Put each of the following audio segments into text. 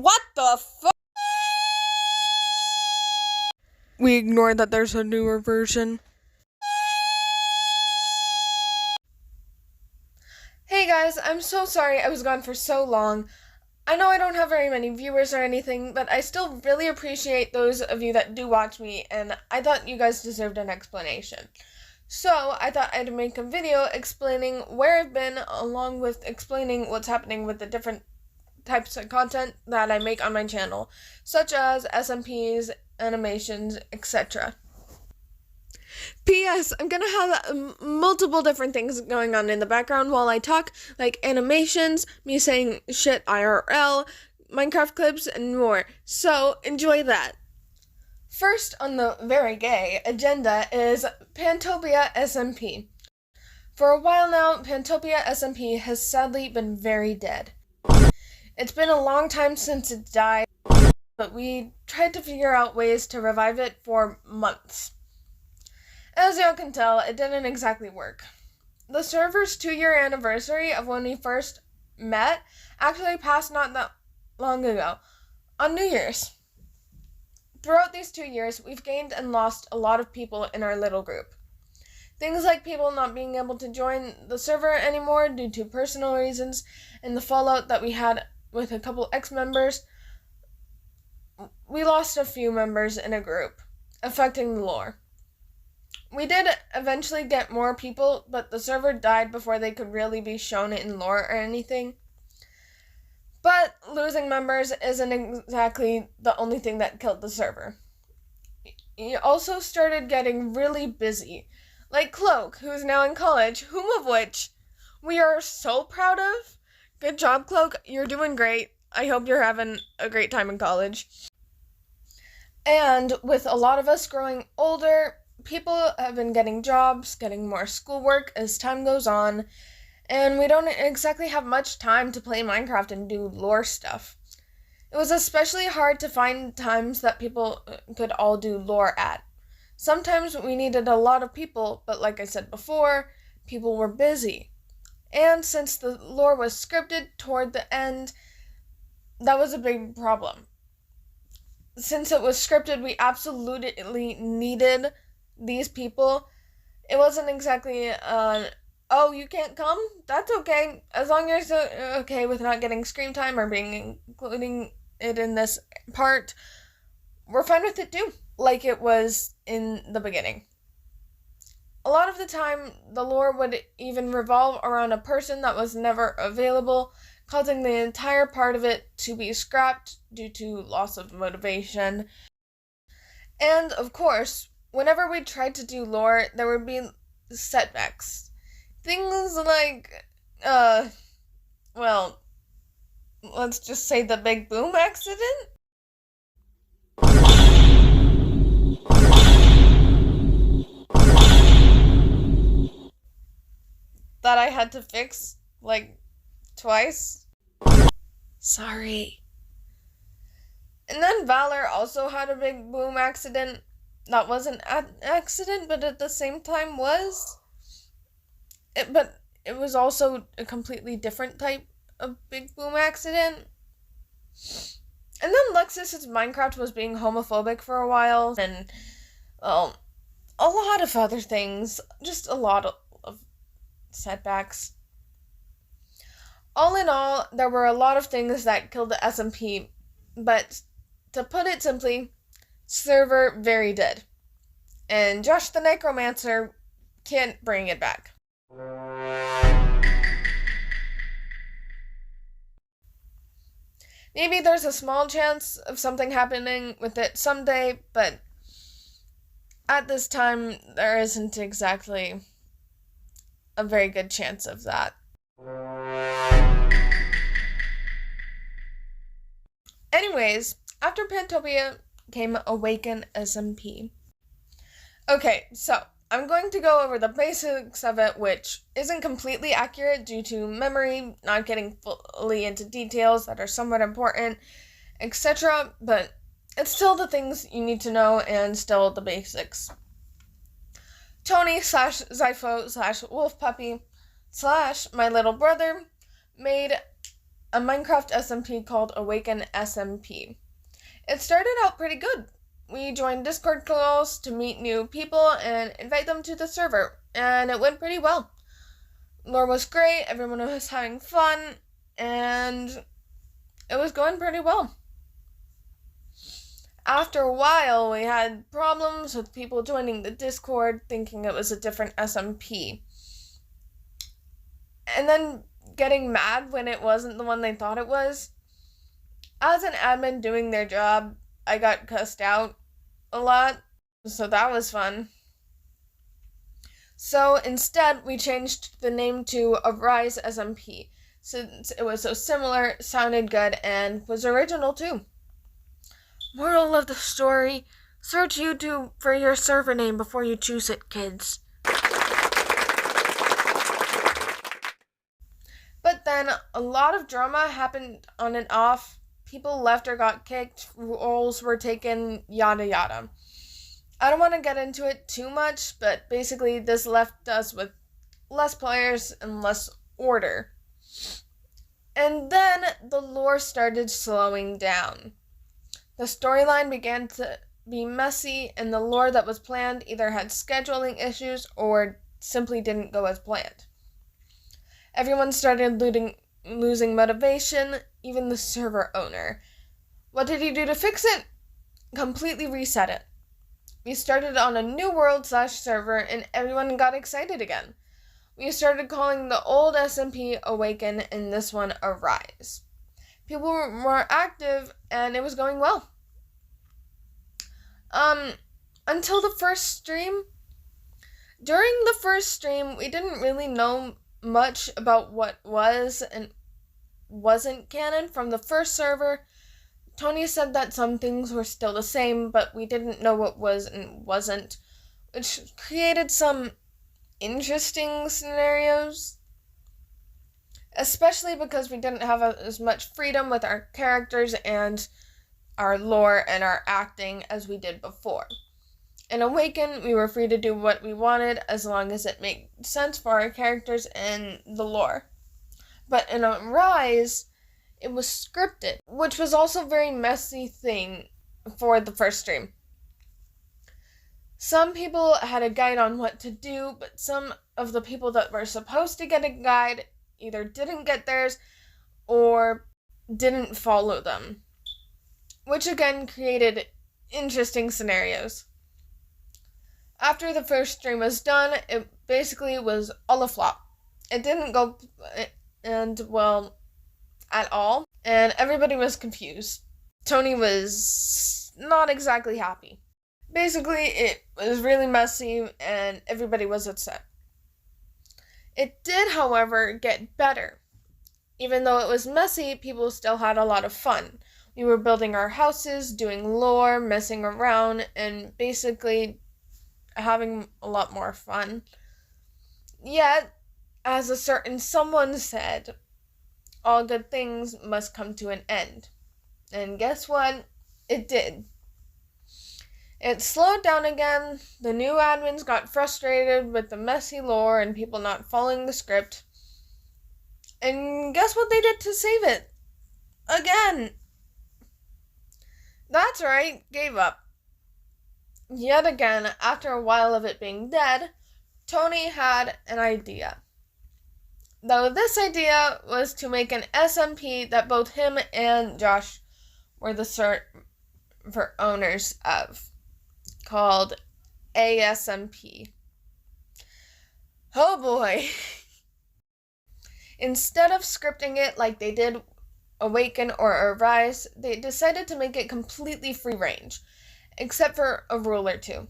What the fuck? We ignore that there's a newer version. Hey guys, I'm so sorry I was gone for so long. I know I don't have very many viewers or anything, but I still really appreciate those of you that do watch me, and I thought you guys deserved an explanation. So I thought I'd make a video explaining where I've been, along with explaining what's happening with the different types of content that I make on my channel, such as SMPs, animations, etc. P.S. I'm gonna have multiple different things going on in the background while I talk, like animations, me saying shit IRL, Minecraft clips, and more. So enjoy that. First on the very gay agenda is Pantopia SMP. For a while now, Pantopia SMP has sadly been very dead. It's been a long time since it died, but we tried to figure out ways to revive it for months. As y'all can tell, it didn't exactly work. The server's 2-year anniversary of when we first met actually passed not that long ago, on New Year's. Throughout these 2 years, we've gained and lost a lot of people in our little group. Things like people not being able to join the server anymore due to personal reasons, and the fallout that we had with a couple ex-members. We lost a few members in a group, affecting the lore. We did eventually get more people, but the server died before they could really be shown in lore or anything. But losing members isn't exactly the only thing that killed the server. He also started getting really busy, like Cloak, who's now in college, whom of which we are so proud of. Good job, Cloak. You're doing great. I hope you're having a great time in college. And with a lot of us growing older, people have been getting jobs, getting more schoolwork as time goes on, and we don't exactly have much time to play Minecraft and do lore stuff. It was especially hard to find times that people could all do lore at. Sometimes we needed a lot of people, but like I said before, people were busy. And since the lore was scripted toward the end, that was a big problem. Since it was scripted, we absolutely needed these people. It wasn't exactly, oh, you can't come? That's okay. As long as you're okay with not getting screen time or including it in this part, we're fine with it too, like it was in the beginning. A lot of the time, the lore would even revolve around a person that was never available, causing the entire part of it to be scrapped due to loss of motivation. And, of course, whenever we tried to do lore, there would be setbacks. Things like, well, let's just say the big boom accident? That I had to fix, like, twice. Sorry. And then Valor also had a big boom accident. That wasn't an accident, but at the same time was. But it was also a completely different type of big boom accident. And then Lexus's Minecraft was being homophobic for a while, and, well, a lot of other things. Just a lot of setbacks. All in all, there were a lot of things that killed the SMP, but to put it simply, server very dead. And Josh the Necromancer can't bring it back. Maybe there's a small chance of something happening with it someday, but at this time, there isn't exactly a very good chance of that. Anyways, after Pantopia came Awaken SMP. Okay, so I'm going to go over the basics of it, which isn't completely accurate due to memory, not getting fully into details that are somewhat important, etc., but it's still the things you need to know and still the basics. Tony/Zypho/Wolf Puppy/ my little brother made a Minecraft SMP called Awaken SMP. It started out pretty good. We joined Discord calls to meet new people and invite them to the server, and it went pretty well. Lore was great, everyone was having fun, and it was going pretty well. After a while, we had problems with people joining the Discord thinking it was a different SMP. And then getting mad when it wasn't the one they thought it was. As an admin doing their job, I got cussed out a lot, so that was fun. So instead, we changed the name to Arise SMP, since it was so similar, sounded good, and was original too. Moral of the story, search YouTube for your server name before you choose it, kids. But then a lot of drama happened on and off. People left or got kicked, roles were taken, yada yada. I don't want to get into it too much, but basically this left us with less players and less order. And then the lore started slowing down. The storyline began to be messy, and the lore that was planned either had scheduling issues or simply didn't go as planned. Everyone started losing motivation, even the server owner. What did he do to fix it? Completely reset it. We started on a new world/server, and everyone got excited again. We started calling the old SMP Awaken and this one Arise. People were more active, and it was going well. Until the first stream. During the first stream, we didn't really know much about what was and wasn't canon from the first server. Tony said that some things were still the same, but we didn't know what was and wasn't, which created some interesting scenarios. Especially because we didn't have as much freedom with our characters and our lore and our acting as we did before. In Awaken, we were free to do what we wanted as long as it made sense for our characters and the lore. But in Arise, it was scripted, which was also a very messy thing for the first stream. Some people had a guide on what to do, but some of the people that were supposed to get a guide either didn't get theirs or didn't follow them, which again created interesting scenarios. After the first stream was done, it basically was all a flop. It didn't go at all, and everybody was confused. Tony was not exactly happy. Basically, it was really messy, and everybody was upset. It did, however, get better. Even though it was messy, people still had a lot of fun. We were building our houses, doing lore, messing around, and basically having a lot more fun. Yet, as a certain someone said, all good things must come to an end. And guess what? It did. It slowed down again. The new admins got frustrated with the messy lore and people not following the script. And guess what they did to save it? Again. That's right, gave up. Yet again, after a while of it being dead, Tony had an idea. Though this idea was to make an SMP that both him and Josh were the server owners of, called ASMP. Oh boy. Instead of scripting it like they did Awaken or Arise, they decided to make it completely free range, except for a rule or two.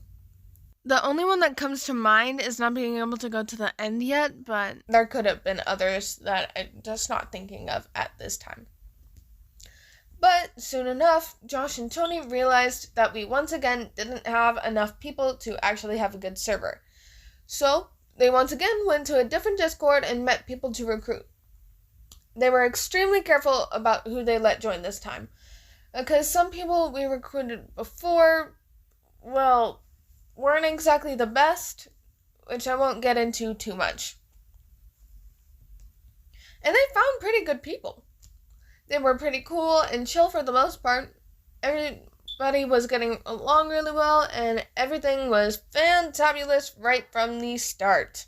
The only one that comes to mind is not being able to go to the end yet, but there could have been others that I'm just not thinking of at this time. But soon enough, Josh and Tony realized that we once again didn't have enough people to actually have a good server. So they once again went to a different Discord and met people to recruit. They were extremely careful about who they let join this time, because some people we recruited before, weren't exactly the best, which I won't get into too much. And they found pretty good people. They were pretty cool and chill for the most part. Everybody was getting along really well, and everything was fantabulous right from the start.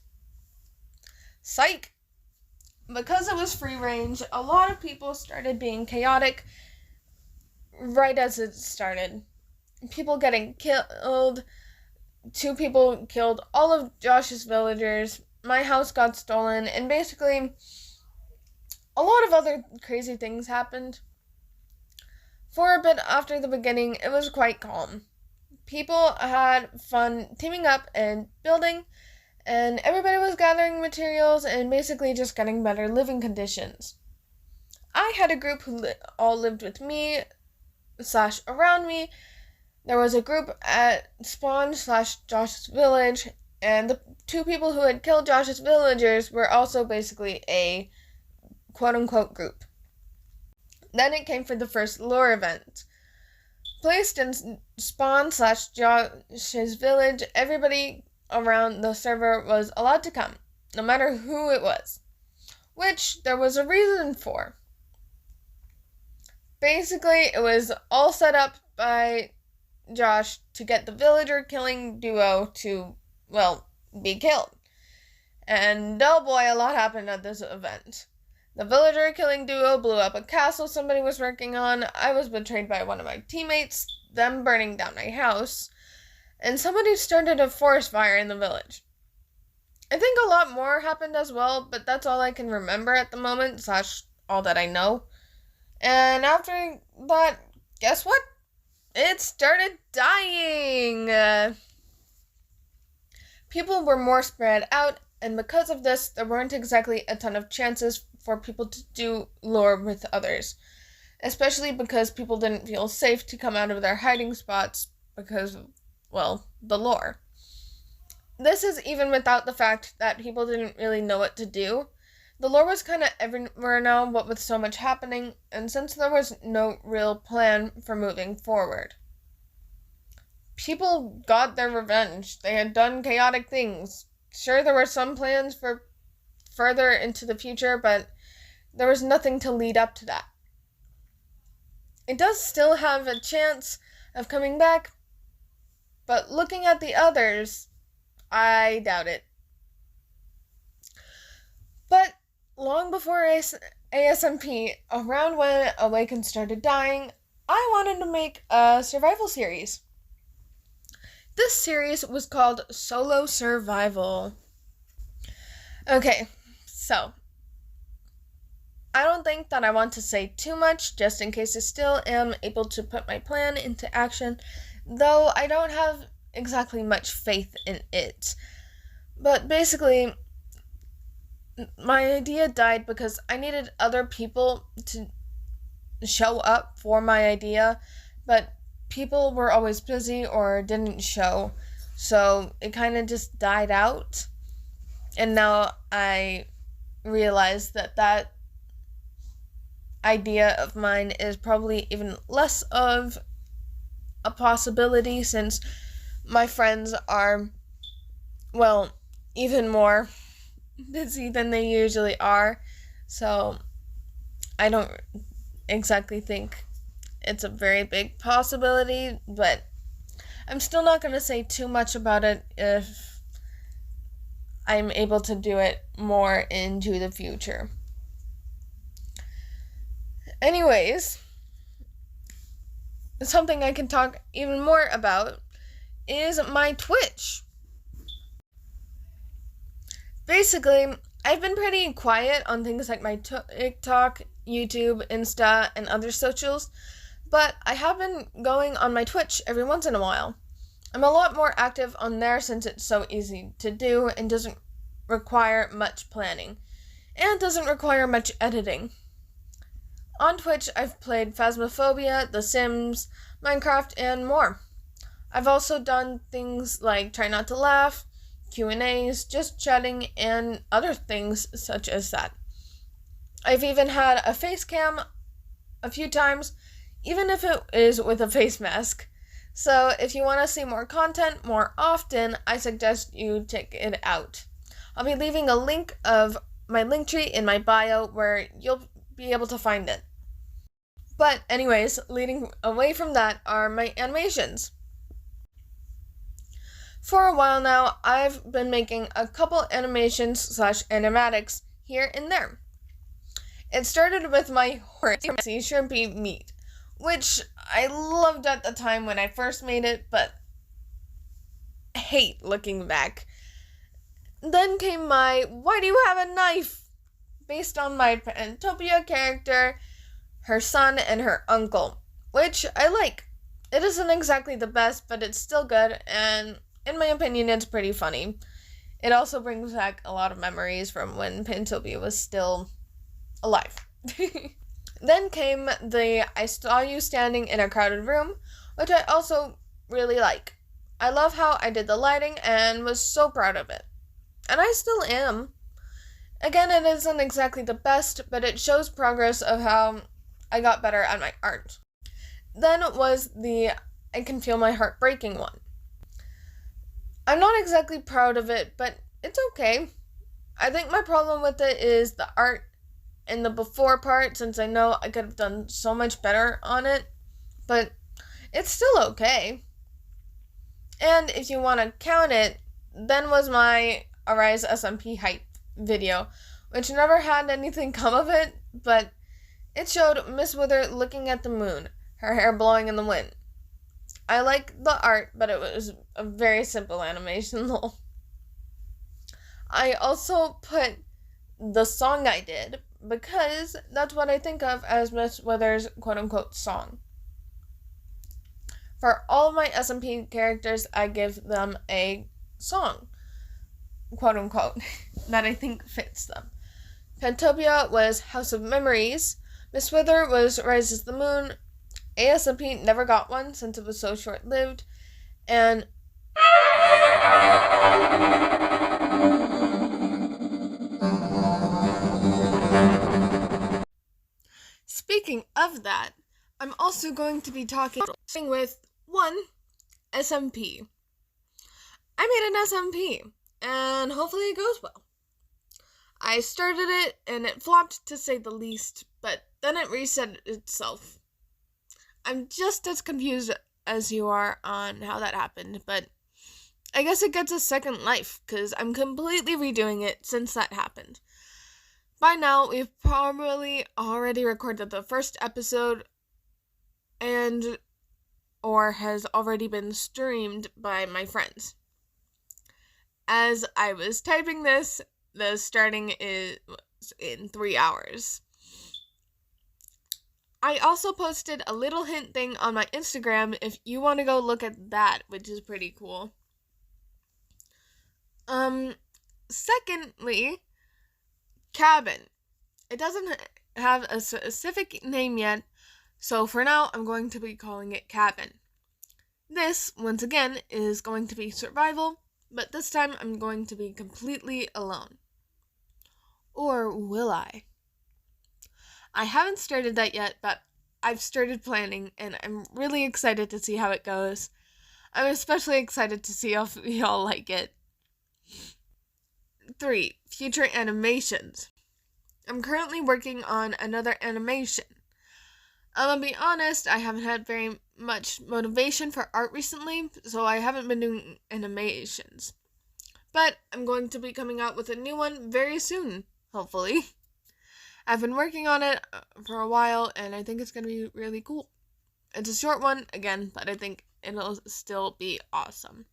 Psych! Because it was free range, a lot of people started being chaotic right as it started. People getting killed. 2 people killed all of Josh's villagers. My house got stolen, and basically a lot of other crazy things happened. For a bit after the beginning, it was quite calm. People had fun teaming up and building, and everybody was gathering materials and basically just getting better living conditions. I had a group who all lived with me / around me. There was a group at spawn / Josh's village, and the 2 people who had killed Josh's villagers were also basically a quote-unquote group. Then it came for the first lore event. Placed in spawn / Josh's village, everybody around the server was allowed to come, no matter who it was, which there was a reason for. Basically, it was all set up by Josh to get the villager killing duo to, be killed. And oh boy, a lot happened at this event. The villager killing duo blew up a castle somebody was working on. I was betrayed by one of my teammates, them burning down my house, and somebody started a forest fire in the village. I think a lot more happened as well, but that's all I can remember at the moment / all that I know. And after that, guess what? It started dying. People were more spread out, and because of this, there weren't exactly a ton of chances for people to do lore with others, especially because people didn't feel safe to come out of their hiding spots because of, the lore. This is even without the fact that people didn't really know what to do. The lore was kind of everywhere now, what with so much happening, and since there was no real plan for moving forward. People got their revenge. They had done chaotic things. Sure, there were some plans for further into the future, but there was nothing to lead up to that. It does still have a chance of coming back, but looking at the others, I doubt it. But long before ASMP, around when Awaken started dying, I wanted to make a survival series. This series was called Solo Survival. Okay, so I don't think that I want to say too much, just in case I still am able to put my plan into action, though I don't have exactly much faith in it. But basically, my idea died because I needed other people to show up for my idea, but people were always busy or didn't show, so it kind of just died out. And now I realize that idea of mine is probably even less of a possibility since my friends are, even more busy than they usually are. So I don't exactly think it's a very big possibility, but I'm still not going to say too much about it if I'm able to do it more into the future. Anyways, something I can talk even more about is my Twitch. Basically, I've been pretty quiet on things like my TikTok, YouTube, Insta, and other socials, but I have been going on my Twitch every once in a while. I'm a lot more active on there since it's so easy to do and doesn't require much planning, and doesn't require much editing. On Twitch, I've played Phasmophobia, The Sims, Minecraft, and more. I've also done things like Try Not to Laugh, Q&As, just chatting, and other things such as that. I've even had a face cam a few times, even if it is with a face mask. So if you want to see more content more often, I suggest you check it out. I'll be leaving a link of my Linktree in my bio where you'll be able to find it. But anyways, leading away from that are my animations. For a while now, I've been making a couple animations / animatics here and there. It started with my horsey shrimpy meat, which I loved at the time when I first made it, but hate looking back. Then came my "Why do you have a knife?" based on my Pantopia character, her son, and her uncle, which I like. It isn't exactly the best, but it's still good, and in my opinion, it's pretty funny. It also brings back a lot of memories from when Pantopia was still alive. Then came the "I saw you standing in a crowded room," which I also really like. I love how I did the lighting and was so proud of it. And I still am. Again, it isn't exactly the best, but it shows progress of how I got better at my art. Then was the "I can feel my heart breaking" one. I'm not exactly proud of it, but it's okay. I think my problem with it is the art in the before part, since I know I could have done so much better on it, but it's still okay. And if you want to count it, then was my Arise SMP hype video, which never had anything come of it, but it showed Miss Wither looking at the moon, her hair blowing in the wind. I like the art, but it was a very simple animation though. I also put the song I did, because that's what I think of as Miss Wither's quote-unquote song. For all of my SMP characters, I give them a song, quote-unquote, that I think fits them. Pantopia was House of Memories, Miss Wither was Rises the Moon, ASMP never got one since it was so short-lived, and speaking of that, I'm also going to be talking with one SMP. I made an SMP, and hopefully it goes well. I started it, and it flopped to say the least, but then it reset itself. I'm just as confused as you are on how that happened, but I guess it gets a second life, because I'm completely redoing it since that happened. By now, we've probably already recorded the first episode, or has already been streamed by my friends. As I was typing this, the starting is in 3 hours. I also posted a little hint thing on my Instagram if you want to go look at that, which is pretty cool. Secondly, cabin. It doesn't have a specific name yet, so for now I'm going to be calling it cabin. This, once again, is going to be survival, but this time I'm going to be completely alone. Or will I? I haven't started that yet, but I've started planning, and I'm really excited to see how it goes. I'm especially excited to see if y'all like it. 3. Future animations. I'm currently working on another animation. I'm gonna be honest, I haven't had very much motivation for art recently, so I haven't been doing animations. But I'm going to be coming out with a new one very soon, hopefully. I've been working on it for a while, and I think it's going to be really cool. It's a short one, again, but I think it'll still be awesome.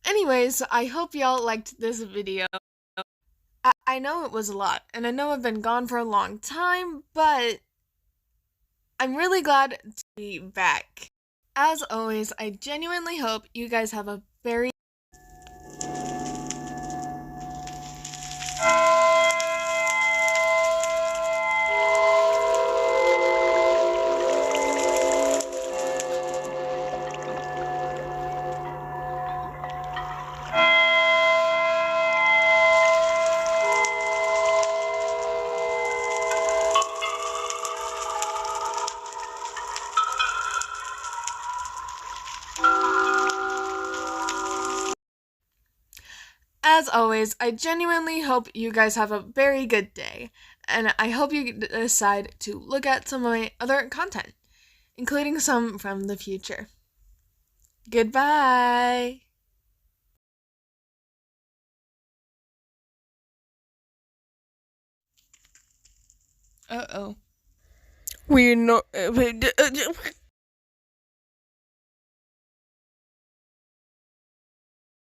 Anyways, I hope y'all liked this video. I know it was a lot, and I know I've been gone for a long time, but I'm really glad to be back. As always, I genuinely hope you guys have a very As always, I genuinely hope you guys have a very good day. And I hope you decide to look at some of my other content, including some from the future. Goodbye! Uh-oh. We're not...